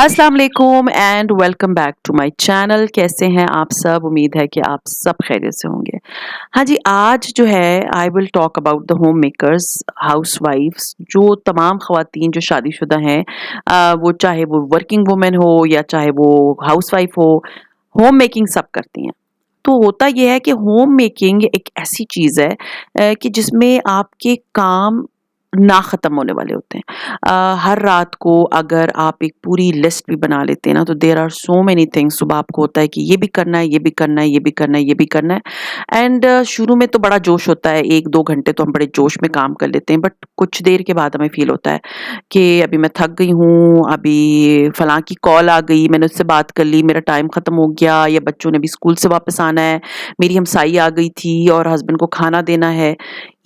अस्सलाम वालेकुम and welcome back to my channel. कैसे हैं आप सब? उम्मीद है कि आप सब खैरियत से होंगे। हाँ जी, आज जो है I will talk about the home makers, हाउसवाइफ्स, जो तमाम ख़वातीन जो शादीशुदा हैं, वो चाहे वो वर्किंग वुमेन हो या चाहे वो हाउसवाइफ हो, होम मेकिंग सब करती हैं। तो होता ये है कि होम मेकिंग एक ऐसी चीज़ है कि जिसमें आपके काम ना ख़त्म होने वाले होते हैं। हर रात को अगर आप एक पूरी लिस्ट भी बना लेते हैं ना, तो there are so many things. सुबह आपको होता है कि ये भी करना है, ये भी करना है, ये भी करना है, ये भी करना है। एंड शुरू में तो बड़ा जोश होता है, 1-2 घंटे तो हम बड़े जोश में काम कर लेते हैं, बट कुछ देर के बाद हमें फ़ील होता है कि अभी मैं थक गई हूँ, अभी फलाँ की कॉल आ गई, मैंने उससे बात कर ली, मेरा टाइम ख़त्म हो गया, या बच्चों ने अभी स्कूल से वापस आना है, मेरी हमसाई आ गई थी और हस्बैंड को खाना देना है।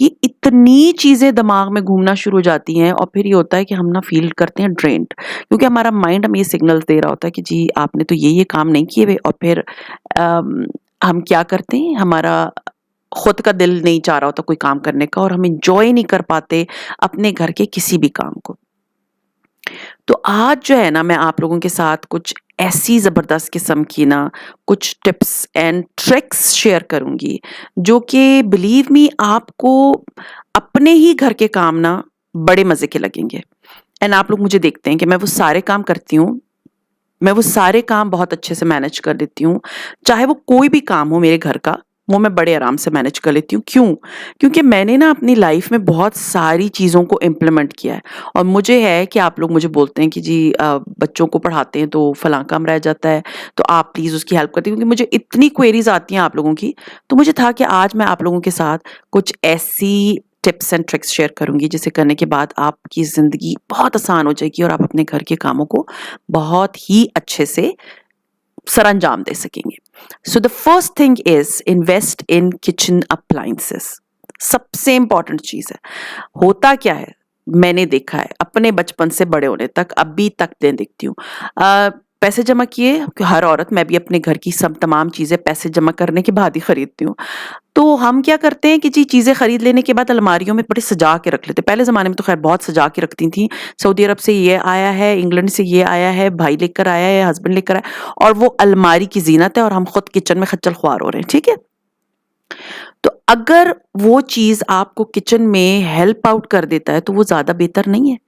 ये इतनी चीज़ें दिमाग में घूमना शुरू हो जाती हैं और फिर ये होता है कि हम ना फ़ील करते हैं ड्रेन्ड, क्योंकि हमारा माइंड हमें ये सिग्नल्स दे रहा होता है कि जी आपने तो ये काम नहीं किए हुए, और फिर हम क्या करते हैं, हमारा खुद का दिल नहीं चाह रहा होता कोई काम करने का, और हम एन्जॉय नहीं कर पाते अपने घर के किसी भी काम को। तो आज जो है ना, मैं आप लोगों के साथ कुछ ऐसी ज़बरदस्त किस्म की ना कुछ टिप्स एंड ट्रिक्स शेयर करूँगी, जो कि बिलीव मी आपको अपने ही घर के काम ना बड़े मज़े के लगेंगे। एंड आप लोग मुझे देखते हैं कि मैं वो सारे काम करती हूँ, मैं वो सारे काम बहुत अच्छे से मैनेज कर देती हूँ। चाहे वो कोई भी काम हो मेरे घर का, वो मैं बड़े आराम से मैनेज कर लेती हूँ। क्यों? क्योंकि मैंने ना अपनी लाइफ़ में बहुत सारी चीज़ों को इम्प्लीमेंट किया है, और मुझे है कि आप लोग मुझे बोलते हैं कि जी बच्चों को पढ़ाते हैं तो फलाँ काम रह जाता है, तो आप प्लीज़ उसकी हेल्प कर दें, क्योंकि मुझे इतनी क्वेरीज़ आती हैं आप लोगों की। तो मुझे था कि आज मैं आप लोगों के साथ कुछ ऐसी टिप्स एंड ट्रिक्स शेयर करूँगी, जिसे करने के बाद आपकी ज़िंदगी बहुत आसान हो जाएगी और आप अपने घर के कामों को बहुत ही अच्छे से सरअंजाम दे सकेंगे। So the first thing is invest in kitchen appliances. सबसे इम्पोर्टेंट चीज़ है। होता क्या है, मैंने देखा है अपने बचपन से बड़े होने तक, अभी तक मैं देखती हूँ। पैसे जमा किए, हर औरत, मैं भी अपने घर की सब तमाम चीज़ें पैसे जमा करने के बाद ही खरीदती हूँ। तो हम क्या करते हैं कि जी चीज़ें खरीद लेने के बाद अलमारियों में बड़े सजा के रख लेते हैं। पहले ज़माने में तो ख़ैर बहुत सजा के रखती थी। सऊदी अरब से ये आया है, इंग्लैंड से ये आया है, भाई लेकर आया है, हस्बैंड लेकर आया, और वो अलमारी की ज़ीनत है और हम खुद किचन में खच्चल ख्वार हो रहे हैं, ठीक है? तो अगर वो चीज़ आपको किचन में हेल्प आउट कर देता है, तो वो ज़्यादा बेहतर नहीं है?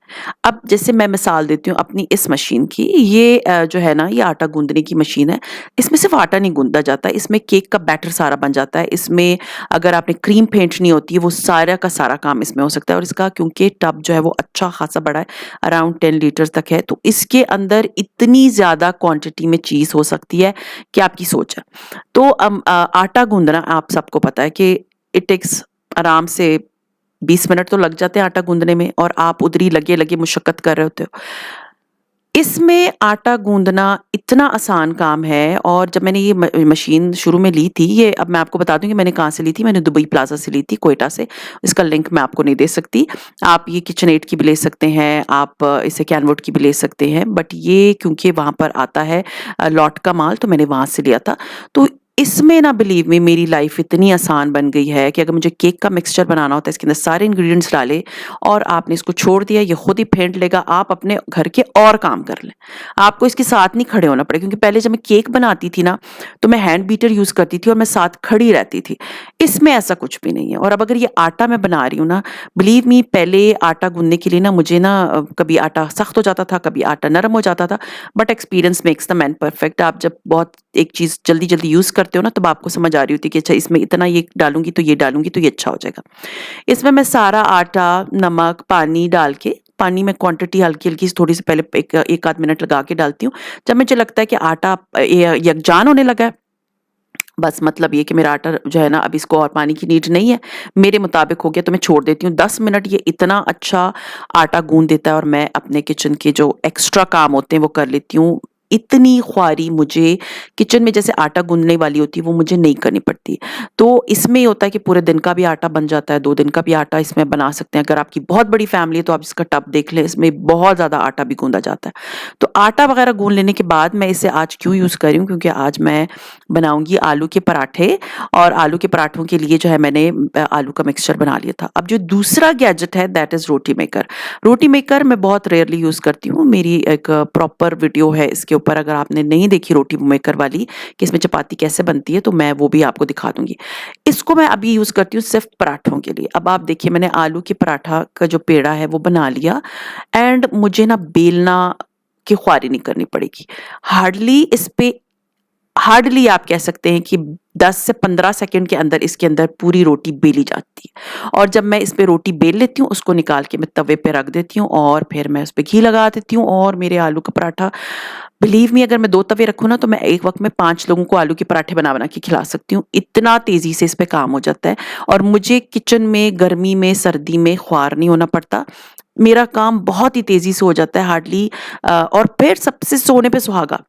अब जैसे मैं मिसाल देती हूँ अपनी इस मशीन की, ये जो है ना, ये आटा गूँदने की मशीन है। इसमें सिर्फ़ आटा नहीं गूँधा जाता, इसमें केक का बैटर सारा बन जाता है। इसमें अगर आपने क्रीम फेंटनी होती है, वो सारा का सारा काम इसमें हो सकता है, और इसका क्योंकि टब जो है वो अच्छा खासा बड़ा है, अराउंड 10 लीटर्स तक है, तो इसके अंदर इतनी ज़्यादा क्वांटिटी में चीज़ हो सकती है कि आपकी सोच है। तो आटा गूँदना आप सबको पता है कि इट टेक्स आराम से 20 मिनट तो लग जाते हैं आटा गूँदने में, और आप उधर ही लगे-लगे मुशक्कत कर रहे होते हो। इसमें आटा गूँदना इतना आसान काम है, और जब मैंने ये मशीन शुरू में ली थी, ये अब मैं आपको बता दूँ कि मैंने कहाँ से ली थी। मैंने दुबई प्लाज़ा से ली थी, क्वेटा से। इसका लिंक मैं आपको नहीं दे सकती। आप ये किचनएड की भी ले सकते हैं, आप इसे कैनवुड की भी ले सकते हैं, बट ये क्योंकि वहाँ पर आता है लॉट का माल, तो मैंने वहाँ से लिया था। तो इसमें ना बिलीव मी मेरी लाइफ़ इतनी आसान बन गई है कि अगर मुझे केक का मिक्सचर बनाना होता है, इसके अंदर सारे इंग्रीडिएंट्स डाले और आपने इसको छोड़ दिया, ये खुद ही फेंट लेगा, आप अपने घर के और काम कर लें। आपको इसके साथ नहीं खड़े होना पड़ेगा, क्योंकि पहले जब मैं केक बनाती थी ना, तो मैं हैंड बीटर यूज़ करती थी और मैं साथ खड़ी रहती थी। इसमें ऐसा कुछ भी नहीं है। और अब अगर ये आटा मैं बना रही हूँ ना, बिलीव मी पहले आटा गूँथने के लिए ना मुझे ना कभी आटा सख्त हो जाता था, कभी आटा नरम हो जाता था, but experience makes the man perfect. आप जब बहुत एक चीज़ जल्दी-जल्दी यूज़ करते हो ना, तब आपको समझ आ रही होती है कि अच्छा इसमें इतना ये डालूँगी तो ये डालूँगी तो ये अच्छा हो जाएगा। इसमें मैं सारा आटा, नमक, पानी डाल के, पानी में क्वांटिटी हल्की-हल्की सी थोड़ी-सी पहले एक 1 आध मिनट लगा के डालती हूँ। जब मुझे लगता है कि आटा यकजान होने लगा है, बस मतलब ये कि मेरा आटा जो है ना, अब इसको और पानी की नीड नहीं है, मेरे मुताबिक हो गया, तो मैं छोड़ देती हूँ। 10 मिनट ये इतना अच्छा आटा गूँध देता है और मैं अपने किचन के जो एक्स्ट्रा काम होते हैं वो कर लेती हूँ। इतनी ख्वारी मुझे किचन में जैसे आटा गूँथने वाली होती है वो मुझे नहीं करनी पड़ती। तो इसमें ये होता है कि पूरे दिन का भी आटा बन जाता है, 2 दिन का भी आटा इसमें बना सकते हैं। अगर आपकी बहुत बड़ी फैमिली है तो आप इसका टब देख लें, इसमें बहुत ज़्यादा आटा भी गूँधा जाता है। तो आटा वगैरह गूँध लेने के बाद मैं इसे आज क्यों यूज़ कर रही हूँ, क्योंकि आज मैं बनाऊँगी आलू के पराठे, और आलू के पराठों के लिए जो है मैंने आलू का मिक्सचर बना लिया था। अब जो दूसरा गैजेट है that is roti maker. Roti maker मैं बहुत रेयरली यूज़ करती हूँ। मेरी एक प्रॉपर वीडियो है इसके ऊपर, अगर आपने नहीं देखी रोटी मेकर वाली कि इसमें चपाती कैसे बनती है, तो मैं वो भी आपको दिखा दूँगी। इसको मैं अभी यूज़ करती हूँ सिर्फ़ पराठों के लिए। अब आप देखिए मैंने आलू के पराठा का जो पेड़ा है वो बना लिया, एंड मुझे ना बेलना की ख्वारी नहीं करनी पड़ेगी। हार्डली आप कह सकते हैं कि 10 से 15 सेकंड के अंदर इसके अंदर पूरी रोटी बेली जाती है। और जब मैं इस पे रोटी बेल लेती हूँ, उसको निकाल के मैं तवे पे रख देती हूँ और फिर मैं उस पे घी लगा देती हूँ, और मेरे आलू का पराठा, बिलीव मी, अगर मैं 2 तवे रखूँ ना तो मैं एक वक़्त में 5 लोगों को आलू के पराठे बना-बना के खिला सकती हूँ। इतना तेज़ी से इस पे काम हो जाता है, और मुझे किचन में गर्मी में, सर्दी में ख्वार नहीं होना पड़ता। मेरा काम बहुत ही तेज़ी से हो जाता है, हार्डली और फिर सबसे सोने पे सुहागा।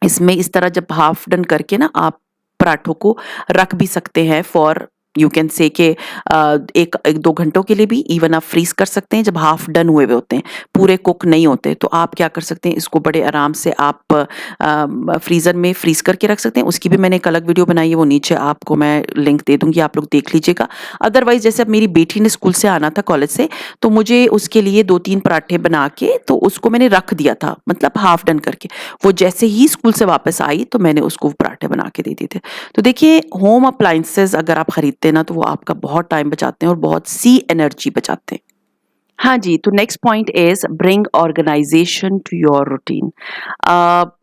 इसमें इस तरह जब हाफ डन करके ना आप पराठों को रख भी सकते हैं फॉर, यू कैन से कि एक 1-2 घंटों के लिए भी इवन आप फ्रीज कर सकते हैं जब हाफ डन हुए हुए होते हैं, पूरे कुक नहीं होते। तो आप क्या कर सकते हैं, इसको बड़े आराम से आप फ्रीज़र में फ्रीज करके रख सकते हैं। उसकी भी मैंने एक अलग वीडियो बनाई है, वो नीचे आपको मैं लिंक दे दूँगी, आप लोग देख लीजिएगा। अदरवाइज़ जैसे अब मेरी बेटी ने स्कूल से आना था कॉलेज से, तो मुझे उसके लिए 2-3 पराठे बना के तो उसको मैंने रख दिया था, मतलब हाफ डन करके। वो जैसे ही स्कूल से वापस आई तो मैंने उसको वो पराठे बना के दे दिए थे। तो देखिए होम अप्लायंसेस अगर आप खरीदते हैं ना तो वो आपका बहुत टाइम बचाते हैं और बहुत सी एनर्जी बचाते हैं। हाँ जी, तो next point is bring organisation to your routine.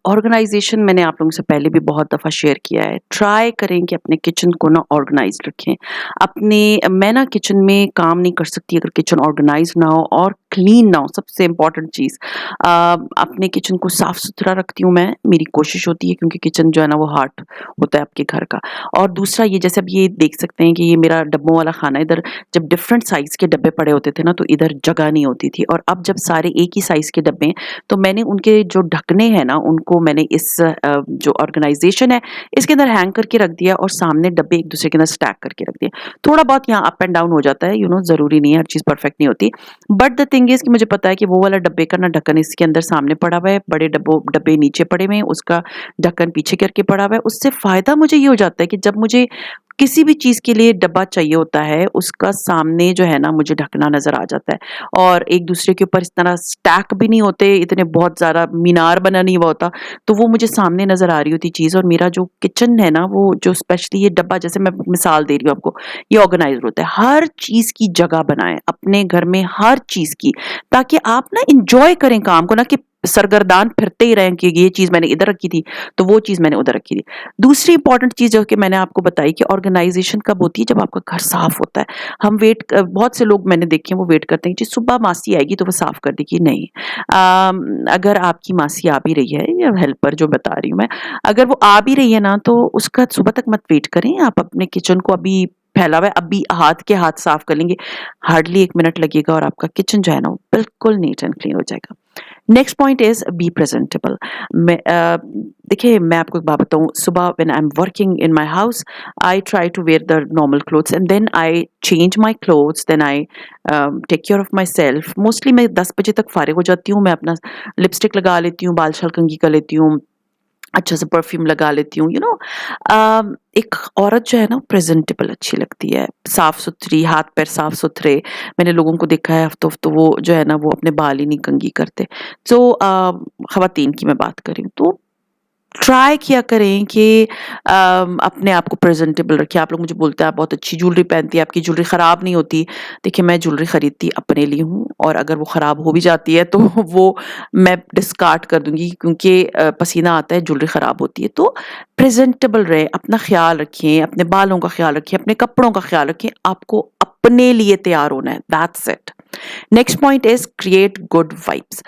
Organisation मैंने आप लोगों से पहले भी बहुत दफ़ा शेयर किया है। ट्राई करें कि अपने किचन को ना ऑर्गनाइज़्ड रखें। मैं ना किचन में काम नहीं कर सकती अगर किचन ऑर्गनाइज़्ड ना हो और क्लीन ना हो, सबसे इम्पोर्टेंट चीज़। अपने किचन को साफ-सुथरा रखती हूँ मैं, मेरी कोशिश होती है, क्योंकि किचन जो है ना वो हार्ट होता है आपके घर का। और दूसरा ये, जैसे अब ये देख सकते हैं कि ये मेरा डब्बों वाला खाना, इधर जब डिफरेंट साइज़ के डब्बे पड़े होते थे ना तो इधर जगह नहीं होती थी, और अब जब सारे एक ही साइज़ के डब्बे हैं तो मैंने उनके जो ढकने हैं ना उनको मैंने इस जो ऑर्गेनाइज़ेशन है इसके अंदर हैंग करके रख दिया, और सामने डब्बे एक दूसरे के अंदर स्टैक करके रख दिए। थोड़ा बहुत यहाँ अप एंड डाउन हो जाता है, ज़रूरी नहीं है, हर चीज़ परफेक्ट नहीं होती। बट द थिंग इज़ कि मुझे पता है कि वो वाला डब्बे का ना ढक्कन इसके अंदर सामने पड़ा हुआ है, बड़े डब्बे नीचे पड़े हुए हैं, उसका ढक्कन पीछे करके पड़ा हुआ है। उससे फ़ायदा मुझे ये हो जाता है कि जब मुझे किसी भी चीज़ के लिए डब्बा चाहिए होता है, उसका सामने जो है ना मुझे ढकना नज़र आ जाता है, और एक दूसरे के ऊपर इस तरह स्टैक भी नहीं होते, इतने बहुत ज़्यादा मीनार बना नहीं हुआ होता, तो वो मुझे सामने नज़र आ रही होती चीज़। और मेरा जो किचन है ना, वो जो स्पेशली ये डब्बा, जैसे मैं मिसाल दे रही हूँ आपको, ये ऑर्गेनाइज़्ड होता है। हर चीज़ की जगह बनाएँ, अपने घर में हर चीज़ की, ताकि आप ना एन्जॉय करें काम को, ना कि सरगर्दान फिरते ही रहें कि ये चीज़ मैंने इधर रखी थी, तो वो चीज़ मैंने उधर रखी थी। दूसरी इंपॉर्टेंट चीज़ जो कि मैंने आपको बताई कि ऑर्गेनाइज़ेशन कब होती है, जब आपका घर साफ होता है। बहुत से लोग मैंने देखे हैं वो वेट करते हैं कि सुबह मासी आएगी तो वो साफ कर देगी, नहीं। अगर आपकी मासी आ भी रही है, या हेल्पर जो बता रही हूँ मैं, अगर वो आ भी रही है ना तो उसका सुबह तक मत वेट करें। आप अपने किचन को अभी फैला हुआ है, अभी हाथ के हाथ साफ कर लेंगे, हार्डली 1 मिनट लगेगा और आपका किचन जो है ना वो बिल्कुल नीट एंड क्लीन हो जाएगा। Next point is be presentable. देखिए मैं आपको एक बात बताऊँ, सुबह when I am working in my house, I try to wear the normal clothes and then I change my clothes, then I take care of myself. Mostly मैं 10 बजे तक फ़ारिग हो जाती हूँ, मैं अपना लिपस्टिक लगा लेती हूँ, बाल-शाल कंघी कर लेती हूँ, अच्छा सा परफ्यूम लगा लेती हूँ, एक औरत जो है ना प्रेज़ेंटेबल अच्छी लगती है, साफ-सुथरी, हाथ-पैर साफ-सुथरे। मैंने लोगों को देखा है हफ़्तों-हफ़्तों वो जो है ना वो अपने बाल ही नहीं कंघी करते। तो ख़वातीन की मैं बात कर रही हूँ। तो ट्राई किया करें कि अपने आप को प्रेज़ेंटेबल रखें। आप लोग मुझे बोलते हैं आप बहुत अच्छी ज्वेलरी पहनती हैं, आपकी ज्वेलरी ख़राब नहीं होती। देखिए मैं ज्वेलरी खरीदती अपने लिए हूँ, और अगर वो ख़राब हो भी जाती है तो वो मैं डिस्कार्ड कर दूँगी, क्योंकि पसीना आता है, ज्वेलरी ख़राब होती है। तो प्रेज़ेंटेबल रहें, अपना ख़्याल रखें, अपने बालों का ख़्याल रखें, अपने कपड़ों का ख़्याल रखें। आपको अपने लिए तैयार होना है, that's it. Next point is create good vibes.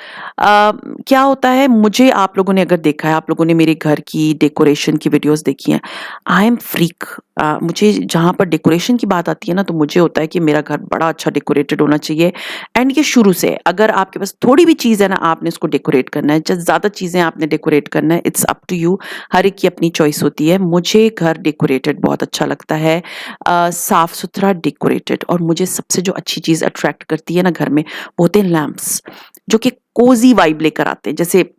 क्या होता है, मुझे आप लोगों ने अगर देखा है, आप लोगों ने मेरे घर की डेकोरेशन की वीडियोस देखी हैं, आई एम फ्रीक। मुझे जहाँ पर डेकोरेशन की बात आती है ना, तो मुझे होता है कि मेरा घर बड़ा अच्छा डेकोरेटेड होना चाहिए। एंड ये शुरू से है, अगर आपके पास थोड़ी भी चीज़ है ना, आपने उसको डेकोरेट करना है। जब ज़्यादा चीज़ें आपने डेकोरेट करना है, इट्स अप टू यू। हर एक की अपनी चॉइस होती है। मुझे घर डेकोरेटेड बहुत अच्छा लगता है, साफ सुथरा डेकोरेटेड। और मुझे सबसे जो अच्छी चीज़ अट्रैक्ट करती है ना घर में, वो होते हैं लैंप्स, जो कि कोजी वाइब लेकर आते हैं। जैसे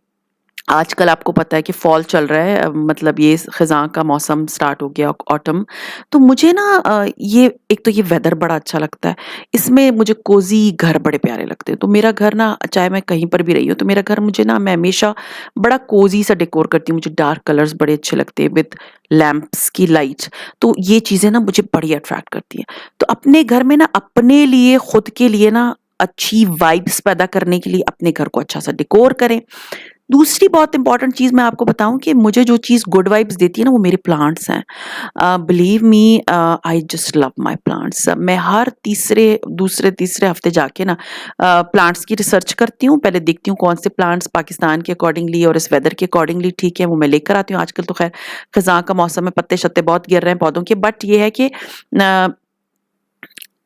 आजकल आपको पता है कि फॉल चल रहा है, मतलब ये खिज़ां का मौसम स्टार्ट हो गया, ऑटम। तो मुझे ना ये एक तो ये वेदर बड़ा अच्छा लगता है, इसमें मुझे कोजी घर बड़े प्यारे लगते हैं। तो मेरा घर ना, चाहे मैं कहीं पर भी रही हूँ, तो मेरा घर मुझे ना, मैं हमेशा बड़ा कोजी सा डेकोर करती हूँ। मुझे डार्क कलर्स बड़े अच्छे लगते हैं विद लैंप्स की लाइट। तो ये चीज़ें ना मुझे बड़ी अट्रैक्ट करती हैं। तो अपने घर में ना, अपने लिए, खुद के लिए ना, अच्छी वाइब्स पैदा करने के लिए अपने घर को अच्छा सा डेकोर करें। दूसरी बहुत इंपॉर्टेंट चीज़ मैं आपको बताऊँ कि मुझे जो चीज़ गुड वाइब्स देती है ना, वो मेरे प्लांट्स हैं। Believe me, I just love my plants. मैं हर दूसरे-तीसरे हफ्ते जाके ना प्लांट्स की रिसर्च करती हूँ। पहले देखती हूँ कौन से प्लांट्स पाकिस्तान के अकॉर्डिंगली और इस वेदर के अकॉर्डिंगली ठीक है, वो मैं लेकर आती हूँ। आजकल तो खैर खज़ां का मौसम है, पत्ते-शत्ते बहुत गिर रहे हैं पौधों के, बट ये है कि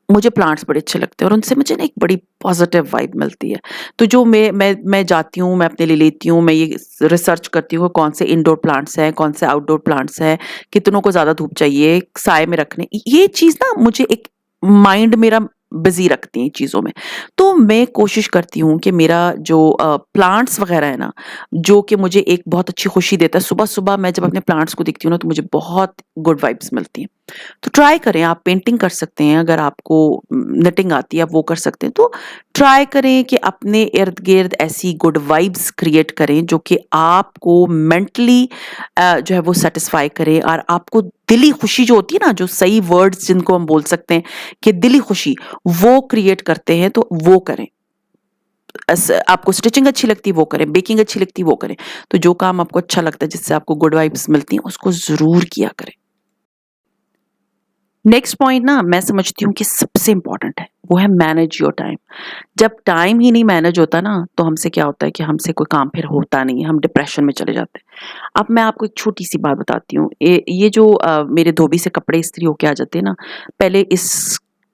मुझे प्लांट्स बड़े अच्छे लगते हैं और उनसे मुझे ना एक बड़ी पॉजिटिव वाइब मिलती है। तो जो मैं जाती हूँ, मैं अपने लिए लेती हूँ, मैं ये रिसर्च करती हूँ कौन से इंडोर प्लांट्स हैं, कौन से आउटडोर प्लांट्स हैं, कितनों को ज़्यादा धूप चाहिए, साए में रखने। ये चीज़ ना मुझे एक माइंड मेरा बिज़ी रखती है चीज़ों में। तो मैं कोशिश करती हूँ कि मेरा जो प्लांट्स वग़ैरह है ना, जो कि मुझे एक बहुत अच्छी खुशी देता है। सुबह-सुबह मैं जब अपने प्लांट्स को देखती हूँ ना, तो मुझे बहुत गुड वाइब्स मिलती हैं। तो ट्राई करें, आप पेंटिंग कर सकते हैं, अगर आपको निटिंग आती है आप वो कर सकते हैं। तो ट्राई करें कि अपने इर्द-गिर्द ऐसी गुड वाइब्स क्रिएट करें जो कि आपको मेंटली जो है वो सैटिस्फाई करे और आपको दिली खुशी जो होती है ना, जो सही वर्ड्स जिनको हम बोल सकते हैं कि दिली खुशी, वो क्रिएट करते हैं, तो वो करें। आपको स्टिचिंग अच्छी लगती है वो करें, बेकिंग अच्छी लगती है वो करें। तो जो काम आपको अच्छा लगता है, जिससे आपको गुड वाइब्स मिलती हैं, उसको ज़रूर किया करें। नेक्स्ट पॉइंट ना, मैं समझती हूँ कि सबसे इम्पोर्टेंट है, वो है मैनेज योर टाइम। जब टाइम ही नहीं मैनेज होता ना, तो हमसे क्या होता है कि हमसे कोई काम फिर होता नहीं है, हम डिप्रेशन में चले जाते हैं। अब मैं आपको एक छोटी-सी बात बताती हूँ। ये जो मेरे धोबी से कपड़े इस्त्री होके आ जाते हैं ना, पहले इस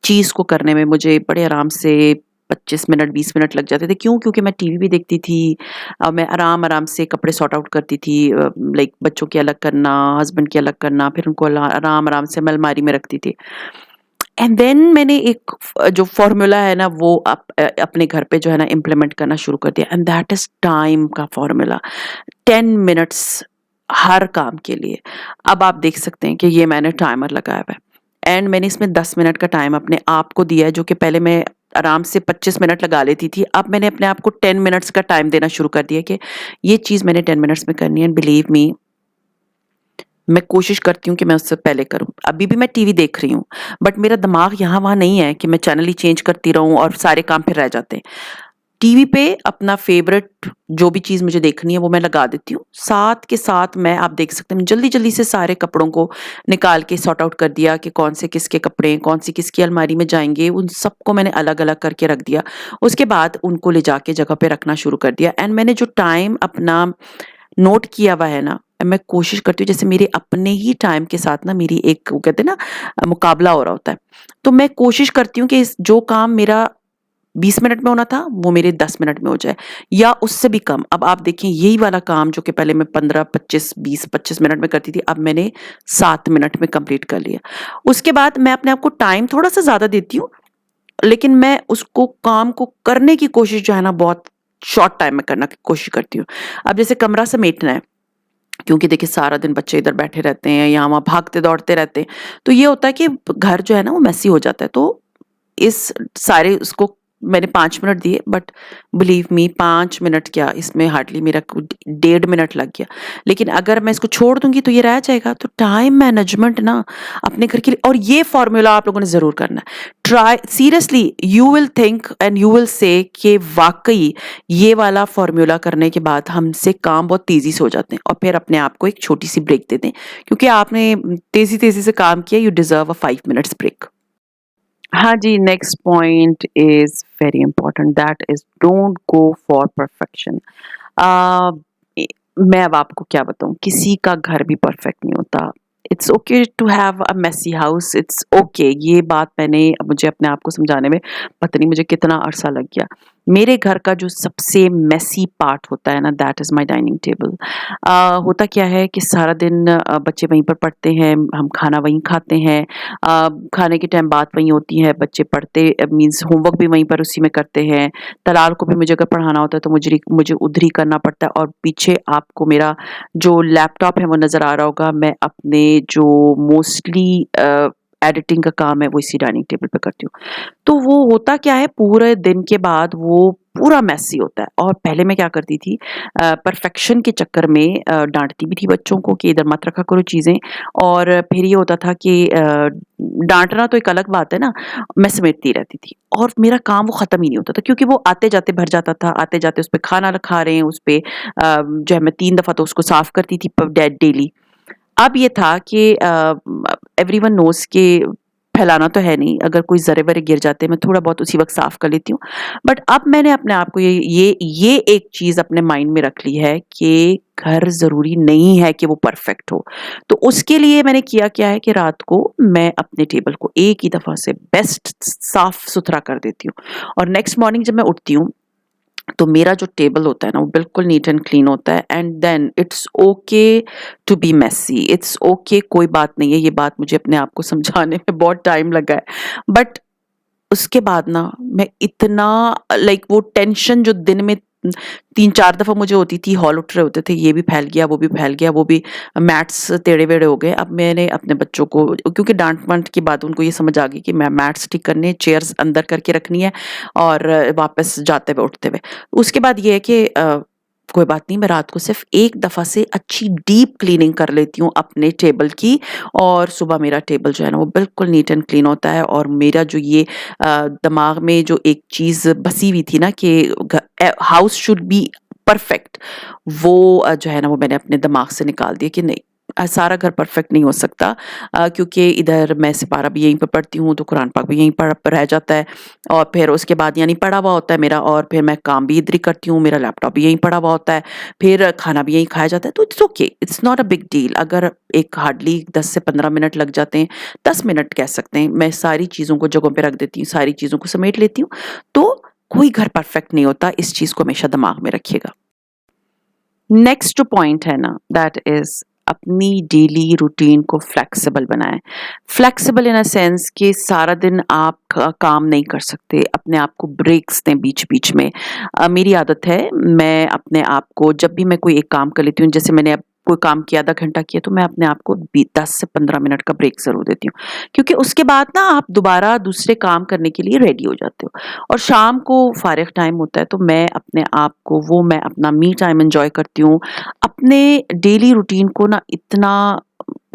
चीज़ को करने में मुझे बड़े आराम से 25 मिनट, 20 मिनट लग जाते थे। क्यों? क्योंकि मैं टीवी भी देखती थी, मैं आराम-आराम से कपड़े सॉर्ट आउट करती थी, लाइक बच्चों के अलग करना, हस्बैंड के अलग करना, फिर उनको आराम-आराम से मैं अलमारी में रखती थी। एंड देन मैंने एक जो फ़ॉर्मूला है ना, वो अपने घर पे जो है ना इम्प्लीमेंट करना शुरू कर दिया, एंड दैट इज़ टाइम का फ़ॉर्मूला। 10 मिनट्स हर काम के लिए। अब आप देख सकते हैं कि ये मैंने टाइमर लगाया हुआ है एंड मैंने इसमें 10 मिनट का टाइम अपने आप को दिया है, जो कि पहले मैं आराम से 25 मिनट लगा लेती थी। अब मैंने अपने आप को 10 मिनट्स का टाइम देना शुरू कर दिया कि ये चीज़ मैंने 10 मिनट्स में करनी है। एंड बिलीव मी, मैं कोशिश करती हूँ कि मैं उससे पहले करूँ। अभी भी मैं टीवी देख रही हूँ, बट मेरा दिमाग यहाँ-वहाँ नहीं है कि मैं चैनल ही चेंज करती रहूँ और सारे काम फिर रह जाते हैं। टीवी पे अपना फ़ेवरेट जो भी चीज़ मुझे देखनी है वो मैं लगा देती हूँ। साथ के साथ मैं, आप देख सकते हैं, जल्दी-जल्दी से सारे कपड़ों को निकाल के सॉर्ट आउट कर दिया कि कौन से किसके कपड़े हैं, कौन सी किसकी अलमारी में जाएँगे, उन सबको मैंने अलग-अलग करके रख दिया। उसके बाद उनको ले जाके जगह पे रखना शुरू कर दिया एंड मैंने जो टाइम अपना नोट किया हुआ है ना, मैं कोशिश करती हूँ, जैसे मेरे अपने ही टाइम के साथ ना मेरी एक, वो कहते हैं ना, मुकाबला हो रहा होता है। तो मैं कोशिश करती हूँ कि इस जो काम मेरा 20 मिनट में होना था, वो मेरे 10 मिनट में हो जाए या उससे भी कम। अब आप देखिए, यही वाला काम जो कि पहले मैं 15, 25, 20, 25 मिनट में करती थी, अब मैंने 7 मिनट में कंप्लीट कर लिया। उसके बाद मैं अपने आप को टाइम थोड़ा-सा ज़्यादा देती हूँ, लेकिन मैं उसको काम को करने की कोशिश जो है ना, बहुत शॉर्ट टाइम में करना की कोशिश करती हूँ। अब जैसे कमरा समेटना है, क्योंकि देखिए सारा दिन बच्चे इधर बैठे रहते हैं, यहाँ-वहाँ भागते-दौड़ते रहते हैं, तो ये होता है कि घर जो है ना वो मेसी हो जाता है। तो इस सारे उसको मैंने 5 मिनट दिए, बट बिलीव मी, 5 मिनट क्या, इसमें हार्डली मेरा 1.5 मिनट लग गया। लेकिन अगर मैं इसको छोड़ दूँगी तो ये रह जाएगा। तो टाइम मैनेजमेंट ना अपने घर के लिए, और ये फ़ॉर्मूला आप लोगों ने ज़रूर करना है। Try seriously, you will think and you will say कि वाक़ई ये वाला फ़ॉर्मूला करने के बाद हमसे काम बहुत तेज़ी से हो जाते हैं, और फिर अपने आप को एक छोटी-सी ब्रेक दे दें, क्योंकि आपने तेज़ी-तेज़ी से काम किया, you deserve a 5 minutes break. हाँ जी, next point is very important. That is, don't go for perfection. मैं अब आपको क्या बताऊँ, किसी का घर भी परफेक्ट नहीं होता। It's okay to have a messy house, it's okay. ये बात मुझे अपने आप को समझाने में पता नहीं मुझे कितना अरसा लग गया। मेरे घर का जो सबसे मेसी पार्ट होता है ना, that is my dining table. होता क्या है कि सारा दिन बच्चे वहीं पर पढ़ते हैं, हम खाना वहीं खाते हैं। खाने के टाइम बात वहीं होती है, बच्चे पढ़ते मीन्स होमवर्क भी वहीं पर उसी में करते हैं। तलाल को भी मुझे अगर पढ़ाना होता है तो मुझे उधर ही करना पड़ता है। और पीछे आपको मेरा जो लैपटॉप है वो नज़र आ रहा होगा। मैं अपने जो मोस्टली एडिटिंग का काम है वो इसी डाइनिंग टेबल पे करती हूँ। तो वो होता क्या है, पूरे दिन के बाद वो पूरा मेसी होता है। और पहले मैं क्या करती थी, परफेक्शन के चक्कर में डाँटती भी थी बच्चों को कि इधर मत रखा करो चीज़ें। और फिर ये होता था कि डाँटना तो एक अलग बात है ना, मैं समेटती रहती थी और मेरा काम वो ख़त्म ही नहीं होता था, क्योंकि वो आते-जाते भर जाता था। आते-जाते उसपे खाना खा रहे हैं, उसपे जो है मैं 3 दफ़ा तो उसको साफ़ करती थी प डे डेली। अब ये था कि एवरीवन नोज़ कि फैलाना तो है नहीं, अगर कोई ज़रे-वरे गिर जाते हैं, मैं थोड़ा बहुत उसी वक़्त साफ़ कर लेती हूँ। बट अब मैंने अपने आप को ये एक चीज़ अपने माइंड में रख ली है कि घर ज़रूरी नहीं है कि वो परफ़ेक्ट हो। तो उसके लिए मैंने किया क्या है कि रात को मैं अपने टेबल को एक ही दफ़ा से बेस्ट साफ़-सुथरा कर देती हूँ। और नेक्स्ट मॉर्निंग जब मैं उठती हूँ, तो मेरा जो टेबल होता है ना वो बिल्कुल नीट एंड क्लीन होता है। And then it's okay to be messy, it's okay, कोई बात नहीं है। ये बात मुझे अपने आप को समझाने में बहुत टाइम लगा है। बट उसके बाद ना मैं इतना लाइक वो टेंशन जो दिन में 3-4 दफ़ा मुझे होती थी, हॉल उठ रहे होते थे, ये भी फैल गया, वो भी फैल गया, वो भी मैट्स टेढ़े-वेढ़े हो गए। अब मैंने अपने बच्चों को, क्योंकि डाँट-वाँट के बाद उनको ये समझ आ गई कि मैं मैट्स ठीक करने, चेयर्स अंदर करके रखनी है और वापस जाते हुए, उठते हुए। उसके बाद ये है कि कोई बात नहीं, मैं रात को सिर्फ़ एक दफ़ा से अच्छी डीप क्लीनिंग कर लेती हूँ अपने टेबल की। और सुबह मेरा टेबल जो है ना वो बिल्कुल नीट एंड क्लीन होता है। और मेरा जो ये दिमाग में जो एक चीज़ बसी हुई थी ना कि हाउस शुड बी परफेक्ट, वो जो है ना वो मैंने अपने दिमाग से निकाल दिया कि नहीं, सारा घर परफेक्ट नहीं हो सकता। क्योंकि इधर मैं सिपारा भी यहीं पे पढ़ती हूँ, तो कुरान पाक भी यहीं पर रह जाता है। और फिर उसके बाद यानी पढ़ा हुआ होता है मेरा, और फिर मैं काम भी इधर ही करती हूँ, मेरा लैपटॉप भी यहीं पड़ा हुआ होता है, फिर खाना भी यहीं खाया जाता है। तो it's okay, it's not a big deal. अगर एक हार्डली 10 से 15 मिनट लग जाते हैं, 10 मिनट कह सकते हैं, मैं सारी चीज़ों को जगहों पे रख देती हूँ, सारी चीज़ों को समेट लेती हूँ। तो कोई घर परफेक्ट नहीं होता, इस चीज़ को हमेशा दिमाग में रखिएगा। नेक्स्ट जो पॉइंट है ना, दैट इज़ अपनी डेली रूटीन को फ्लेक्सिबल बनाएँ। फ्लेक्सिबल इन अ सेंस कि सारा दिन आप काम नहीं कर सकते, अपने आप को ब्रेक्स दें बीच-बीच में। मेरी आदत है, मैं अपने आप को जब भी मैं कोई एक काम कर लेती हूँ, जैसे मैंने अब कोई काम किया, आधा घंटा किया, तो मैं अपने आप को 10 से 15 मिनट का ब्रेक ज़रूर देती हूँ। क्योंकि उसके बाद ना आप दोबारा दूसरे काम करने के लिए रेडी हो जाते हो। और शाम को फ़ारिग टाइम होता है, तो मैं अपना मी टाइम एन्जॉय करती हूँ। अपने डेली रूटीन को ना इतना,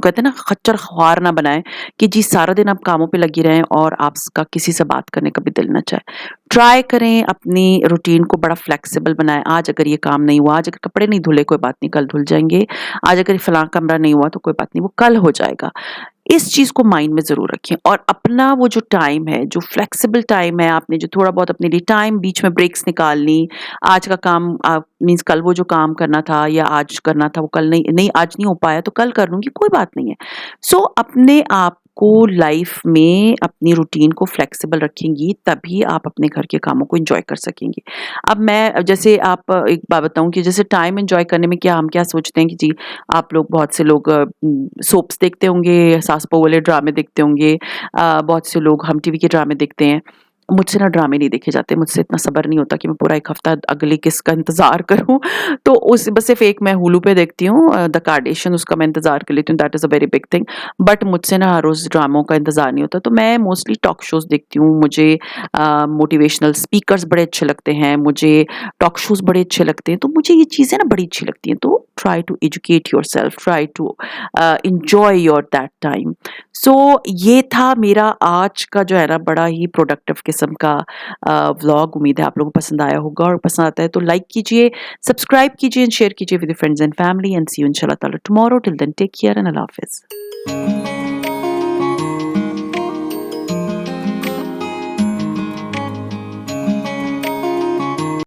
कहते हैं ना, खच्चर ख्वार ना बनाएँ कि जी सारा दिन आप कामों पे लगी रहें और आपका किसी से बात करने का भी दिल ना चाहे। ट्राई करें अपनी रूटीन को बड़ा फ्लेक्सिबल बनाएँ। आज अगर ये काम नहीं हुआ, आज अगर कपड़े नहीं धुले, कोई बात नहीं, कल धुल जाएँगे। आज अगर फलाँ कमरा नहीं हुआ तो कोई बात नहीं, वो कल हो जाएगा। इस चीज़ को माइंड में ज़रूर रखें। और अपना वो जो टाइम है, जो फ्लेक्सिबल टाइम है, आपने जो थोड़ा बहुत अपने लिए टाइम बीच में ब्रेक्स निकाल ली, आज का काम मीन्स कल वो जो काम करना था या आज करना था वो कल नहीं, नहीं आज नहीं हो पाया तो कल कर लूँगी, कोई बात नहीं है। सो अपने आप को लाइफ में अपनी रूटीन को फ्लेक्सिबल रखेंगी, तभी आप अपने घर के कामों को एन्जॉय कर सकेंगी। अब मैं जैसे आप एक बात बताऊँ कि जैसे टाइम एन्जॉय करने में हम क्या सोचते हैं कि जी, आप लोग, बहुत से लोग सोप्स देखते होंगे, सास बहू वाले ड्रामे देखते होंगे, बहुत से लोग हम टीवी के ड्रामे देखते हैं। मुझसे ना ड्रामे नहीं देखे जाते, मुझसे इतना सब्र नहीं होता कि मैं पूरा 1 हफ्ता अगली किस्त का इंतज़ार करूँ। तो उस बस सिर्फ़ एक मैं हुलू पे देखती हूँ, द कार्डेशियन, उसका मैं इंतज़ार कर लेती हूँ, that is a very big thing. But मुझसे ना हर रोज़ ड्रामों का इंतज़ार नहीं होता, तो मैं मोस्टली टॉक शोज़ देखती हूँ। मुझे मोटिवेशनल स्पीकर्स बड़े अच्छे लगते हैं, मुझे टॉक शोज़ बड़े अच्छे लगते हैं, तो मुझे ये चीज़ें ना बड़ी अच्छी लगती हैं। तो try to educate yourself, try to enjoy your that time. So ये था मेरा आज का जो है ना बड़ा ही प्रोडक्टिव किस्म का व्लॉग। उम्मीद है आप लोगों को पसंद आया होगा, और पसंद आता है तो लाइक कीजिए, सब्सक्राइब कीजिए एंड शेयर कीजिए with your friends and family, and see you इंशाल्लाह ताला tomorrow. Till then take care and अल्लाह हाफ़िज़।